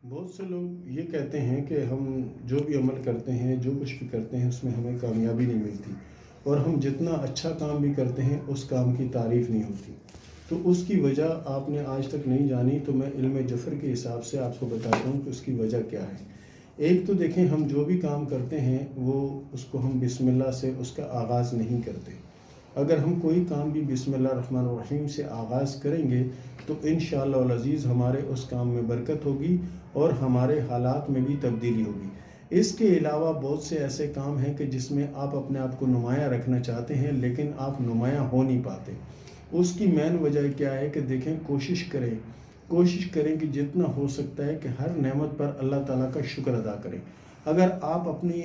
بہت سے لوگ یہ کہتے ہیں کہ ہم جو بھی عمل کرتے ہیں، جو کچھ بھی کرتے ہیں، اس میں ہمیں کامیابی نہیں ملتی، اور ہم جتنا اچھا کام بھی کرتے ہیں اس کام کی تعریف نہیں ہوتی۔ تو اس کی وجہ آپ نے آج تک نہیں جانی، تو میں علم جفر کے حساب سے آپ کو بتاتا ہوں کہ اس کی وجہ کیا ہے۔ ایک تو دیکھیں، ہم جو بھی کام کرتے ہیں وہ اس کو ہم بسم اللہ سے اس کا آغاز نہیں کرتے۔ اگر ہم کوئی کام بھی بسم اللہ الرحمن الرحیم سے آغاز کریں گے تو انشاءاللہ العزیز ہمارے اس کام میں برکت ہوگی اور ہمارے حالات میں بھی تبدیلی ہوگی۔ اس کے علاوہ بہت سے ایسے کام ہیں کہ جس میں آپ اپنے آپ کو نمایاں رکھنا چاہتے ہیں لیکن آپ نمایاں ہو نہیں پاتے۔ اس کی مین وجہ کیا ہے کہ دیکھیں، کوشش کریں کہ جتنا ہو سکتا ہے کہ ہر نعمت پر اللہ تعالیٰ کا شکر ادا کریں۔ اگر آپ اپنی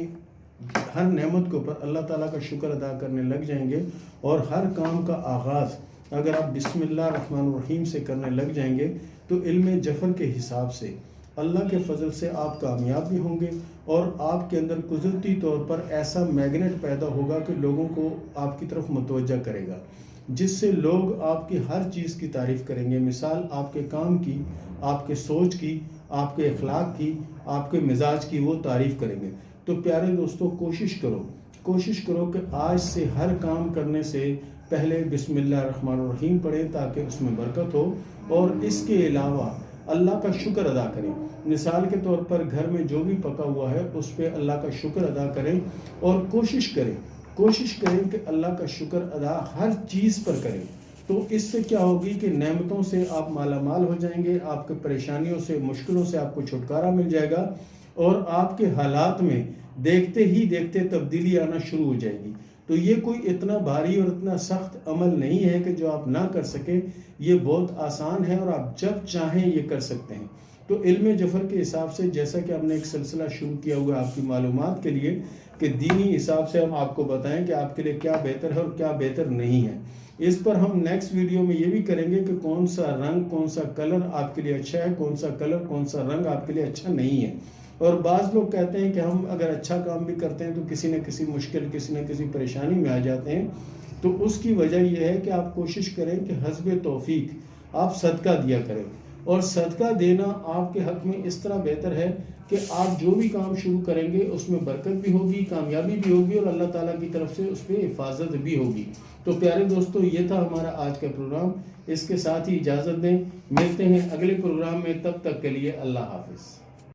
ہر نعمت کے اوپر اللہ تعالیٰ کا شکر ادا کرنے لگ جائیں گے اور ہر کام کا آغاز اگر آپ بسم اللہ الرحمن الرحیم سے کرنے لگ جائیں گے تو علم جفر کے حساب سے اللہ کے فضل سے آپ کامیاب بھی ہوں گے، اور آپ کے اندر قدرتی طور پر ایسا میگنیٹ پیدا ہوگا کہ لوگوں کو آپ کی طرف متوجہ کرے گا، جس سے لوگ آپ کی ہر چیز کی تعریف کریں گے۔ مثال آپ کے کام کی، آپ کے سوچ کی، آپ کے اخلاق کی، آپ کے مزاج کی وہ تعریف کریں گے۔ تو پیارے دوستو، کوشش کرو کہ آج سے ہر کام کرنے سے پہلے بسم اللہ الرحمن الرحیم پڑھیں تاکہ اس میں برکت ہو، اور اس کے علاوہ اللہ کا شکر ادا کریں۔ مثال کے طور پر گھر میں جو بھی پکا ہوا ہے اس پہ اللہ کا شکر ادا کریں، اور کوشش کریں کہ اللہ کا شکر ادا ہر چیز پر کریں۔ تو اس سے کیا ہوگی کہ نعمتوں سے آپ مالا مال ہو جائیں گے، آپ کے پریشانیوں سے، مشکلوں سے آپ کو چھٹکارا مل جائے گا، اور آپ کے حالات میں دیکھتے ہی دیکھتے تبدیلی آنا شروع ہو جائے گی۔ تو یہ کوئی اتنا بھاری اور اتنا سخت عمل نہیں ہے کہ جو آپ نہ کر سکیں، یہ بہت آسان ہے اور آپ جب چاہیں یہ کر سکتے ہیں۔ تو علم جفر کے حساب سے جیسا کہ ہم نے ایک سلسلہ شروع کیا ہوا آپ کی معلومات کے لیے کہ دینی حساب سے ہم آپ کو بتائیں کہ آپ کے لیے کیا بہتر ہے اور کیا بہتر نہیں ہے۔ اس پر ہم نیکسٹ ویڈیو میں یہ بھی کریں گے کہ کون سا رنگ، کون سا کلر آپ کے لیے اچھا ہے، کون سا کلر، کون سا رنگ آپ کے لیے اچھا نہیں ہے۔ اور بعض لوگ کہتے ہیں کہ ہم اگر اچھا کام بھی کرتے ہیں تو کسی نہ کسی مشکل، کسی نہ کسی پریشانی میں آ جاتے ہیں۔ تو اس کی وجہ یہ ہے کہ آپ کوشش کریں کہ حسب توفیق آپ صدقہ دیا کریں، اور صدقہ دینا آپ کے حق میں اس طرح بہتر ہے کہ آپ جو بھی کام شروع کریں گے اس میں برکت بھی ہوگی، کامیابی بھی ہوگی، اور اللہ تعالیٰ کی طرف سے اس پہ حفاظت بھی ہوگی۔ تو پیارے دوستو، یہ تھا ہمارا آج کا پروگرام۔ اس کے ساتھ ہی اجازت دیں، ملتے ہیں اگلے پروگرام میں، تب تک کے لیے اللہ حافظ۔